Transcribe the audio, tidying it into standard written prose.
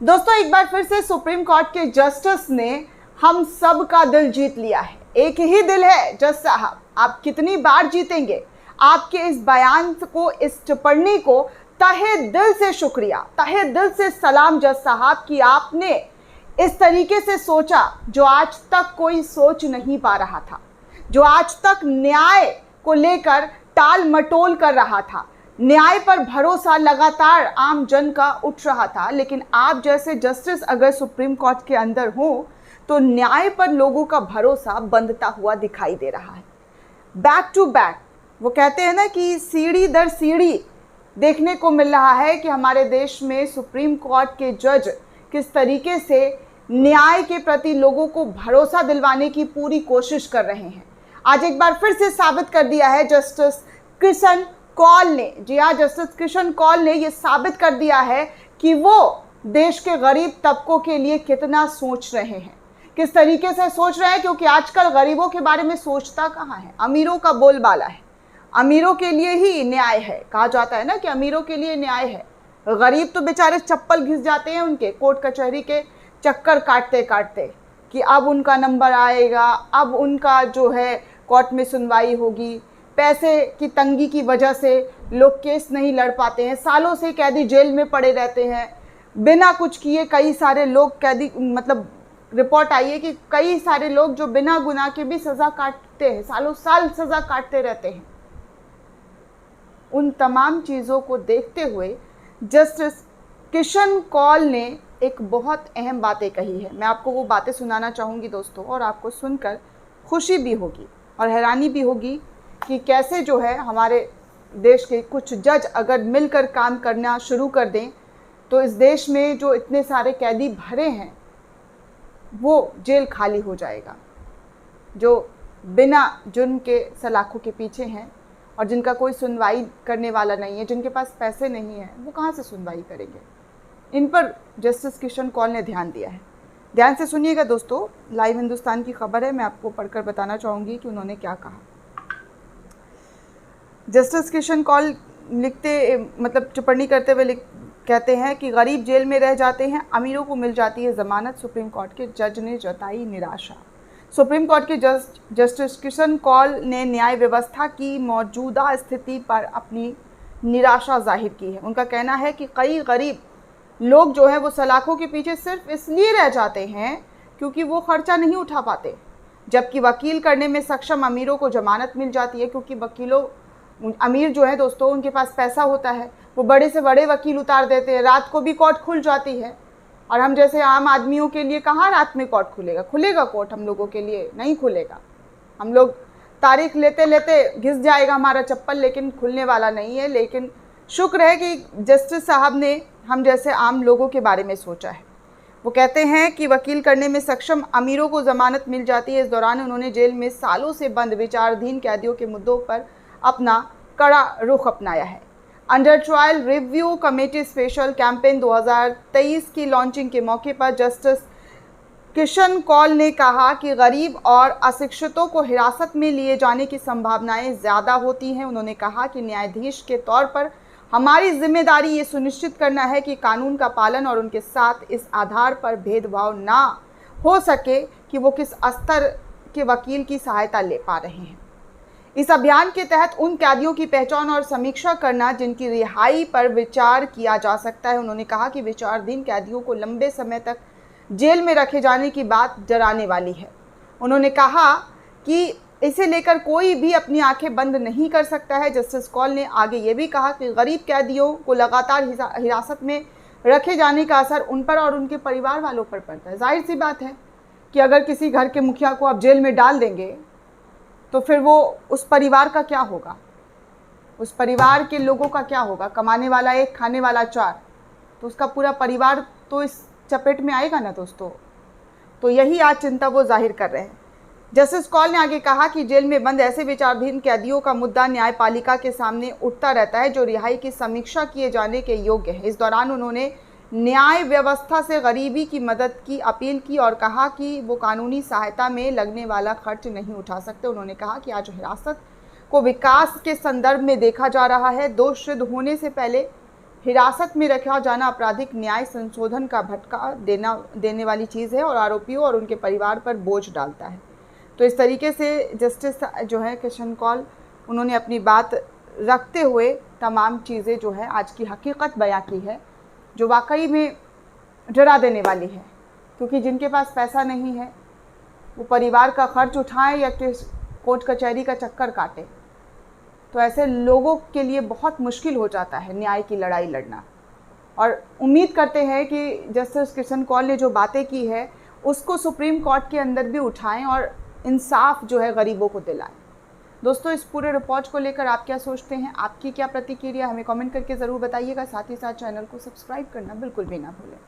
दोस्तों, एक बार फिर से सुप्रीम कोर्ट के जस्टिस ने हम सब का दिल जीत लिया है। एक ही दिल है जज साहब, आप कितनी बार जीतेंगे। आपके इस बयान को, इस टिप्पणी को तहे दिल से शुक्रिया, तहे दिल से सलाम जज साहब कि आपने इस तरीके से सोचा जो आज तक कोई सोच नहीं पा रहा था, जो आज तक न्याय को लेकर टाल मटोल कर रहा था। न्याय पर भरोसा लगातार आम जन का उठ रहा था, लेकिन आप जैसे जस्टिस अगर सुप्रीम कोर्ट के अंदर हो तो न्याय पर लोगों का भरोसा बंधता हुआ दिखाई दे रहा है। बैक टू बैक वो कहते हैं ना कि सीढ़ी दर सीढ़ी देखने को मिल रहा है कि हमारे देश में सुप्रीम कोर्ट के जज किस तरीके से न्याय के प्रति लोगों को भरोसा दिलवाने की पूरी कोशिश कर रहे हैं। आज एक बार फिर से साबित कर दिया है जस्टिस कृष्ण कौल ने, जी हाँ, जस्टिस कृष्ण कौल ने ये साबित कर दिया है कि वो देश के गरीब तबकों के लिए कितना सोच रहे हैं, किस तरीके से सोच रहे हैं। क्योंकि आजकल गरीबों के बारे में सोचता कहाँ है, अमीरों का बोलबाला है। अमीरों के लिए ही न्याय है, कहा जाता है ना कि अमीरों के लिए न्याय है। गरीब तो बेचारे चप्पल घिस जाते हैं उनके कोर्ट कचहरी के चक्कर काटते काटते कि अब उनका नंबर आएगा, अब उनका जो है कोर्ट में सुनवाई होगी। पैसे की तंगी की वजह से लोग केस नहीं लड़ पाते हैं, सालों से कैदी जेल में पड़े रहते हैं बिना कुछ किए। कई सारे लोग कैदी, मतलब रिपोर्ट आई है कि कई सारे लोग जो बिना गुनाह के भी सज़ा काटते हैं, सालों साल सज़ा काटते रहते हैं। उन तमाम चीज़ों को देखते हुए जस्टिस कृष्ण कौल ने एक बहुत अहम बातें कही है। मैं आपको वो बातें सुनाना चाहूँगी दोस्तों, और आपको सुनकर खुशी भी होगी और हैरानी भी होगी कि कैसे जो है हमारे देश के कुछ जज अगर मिलकर काम करना शुरू कर दें तो इस देश में जो इतने सारे कैदी भरे हैं वो जेल खाली हो जाएगा। जो बिना जुर्म के सलाखों के पीछे हैं और जिनका कोई सुनवाई करने वाला नहीं है, जिनके पास पैसे नहीं हैं, वो कहाँ से सुनवाई करेंगे। इन पर जस्टिस कृष्ण कौल ने ध्यान दिया है। ध्यान से सुनिएगा दोस्तों, लाइव हिंदुस्तान की खबर है, मैं आपको पढ़कर बताना चाहूँगी कि उन्होंने क्या कहा। जस्टिस कृष्ण कौल लिखते, मतलब टिप्पणी करते हुए कहते हैं कि गरीब जेल में रह जाते हैं, अमीरों को मिल जाती है जमानत। सुप्रीम कोर्ट के जज ने जताई निराशा। सुप्रीम कोर्ट के जस्टिस कृष्ण कौल ने न्याय व्यवस्था की मौजूदा स्थिति पर अपनी निराशा जाहिर की है। उनका कहना है कि कई गरीब लोग जो है वो सलाखों के पीछे सिर्फ इसलिए रह जाते हैं क्योंकि वो खर्चा नहीं उठा पाते, जबकि वकील करने में सक्षम अमीरों को जमानत मिल जाती है। क्योंकि वकीलों, अमीर जो है दोस्तों, उनके पास पैसा होता है, वो बड़े से बड़े वकील उतार देते हैं, रात को भी कोर्ट खुल जाती है। और हम जैसे आम आदमियों के लिए कहाँ रात में कोर्ट खुलेगा, खुलेगा कोर्ट हम लोगों के लिए नहीं खुलेगा। हम लोग तारीख लेते लेते घिस जाएगा हमारा चप्पल, लेकिन खुलने वाला नहीं है। लेकिन शुक्र है कि जस्टिस साहब ने हम जैसे आम लोगों के बारे में सोचा है। वो कहते हैं कि वकील करने में सक्षम अमीरों को जमानत मिल जाती है। इस दौरान उन्होंने जेल में सालों से बंद विचाराधीन कैदियों के मुद्दों पर अपना कड़ा रुख अपनाया है। Under trial review committee special campaign 2023 की लॉन्चिंग के मौके पर जस्टिस कृष्ण कौल ने कहा कि गरीब और अशिक्षितों को हिरासत में लिए जाने की संभावनाएं ज़्यादा होती हैं। उन्होंने कहा कि न्यायाधीश के तौर पर हमारी जिम्मेदारी ये सुनिश्चित करना है कि कानून का पालन और उनके साथ इस आधार पर भेदभाव ना हो सके कि वो किस स्तर के वकील की सहायता ले पा रहे हैं। इस अभियान के तहत उन कैदियों की पहचान और समीक्षा करना जिनकी रिहाई पर विचार किया जा सकता है। उन्होंने कहा कि विचाराधीन कैदियों को लंबे समय तक जेल में रखे जाने की बात डराने वाली है। उन्होंने कहा कि इसे लेकर कोई भी अपनी आंखें बंद नहीं कर सकता है। जस्टिस कौल ने आगे ये भी कहा कि गरीब कैदियों को लगातार हिरासत में रखे जाने का असर उन पर और उनके परिवार वालों पर पड़ता है। जाहिर सी बात है कि अगर किसी घर के मुखिया को आप जेल में डाल देंगे तो फिर वो उस परिवार का क्या होगा, उस परिवार के लोगों का क्या होगा। कमाने वाला एक, खाने वाला चार, तो उसका पूरा परिवार तो इस चपेट में आएगा ना दोस्तों। तो यही आज चिंता वो जाहिर कर रहे हैं। जस्टिस कौल ने आगे कहा कि जेल में बंद ऐसे विचाराधीन कैदियों का मुद्दा न्यायपालिका के सामने उठता रहता है जो रिहाई की समीक्षा किए जाने के योग्य है। इस दौरान उन्होंने न्याय व्यवस्था से गरीबी की मदद की अपील की और कहा कि वो कानूनी सहायता में लगने वाला खर्च नहीं उठा सकते। उन्होंने कहा कि आज हिरासत को विकास के संदर्भ में देखा जा रहा है। दोष सिद्ध होने से पहले हिरासत में रखा जाना आपराधिक न्याय संशोधन का भटका देने वाली चीज़ है और आरोपियों और उनके परिवार पर बोझ डालता है। तो इस तरीके से जस्टिस जो है किशन कौल, उन्होंने अपनी बात रखते हुए तमाम चीज़ें जो है आज की हकीकत बयां की है, जो वाकई में डरा देने वाली है। क्योंकि जिनके पास पैसा नहीं है वो परिवार का खर्च उठाएं या कोर्ट कचहरी का चक्कर काटें, तो ऐसे लोगों के लिए बहुत मुश्किल हो जाता है न्याय की लड़ाई लड़ना। और उम्मीद करते हैं कि जस्टिस किशन कौल ने जो बातें की है उसको सुप्रीम कोर्ट के अंदर भी उठाएं और इंसाफ जो है गरीबों को दिलाएं। दोस्तों, इस पूरे रिपोर्ट को लेकर आप क्या सोचते हैं, आपकी क्या प्रतिक्रिया, हमें कमेंट करके ज़रूर बताइएगा। साथ ही साथ चैनल को सब्सक्राइब करना बिल्कुल भी ना भूलें।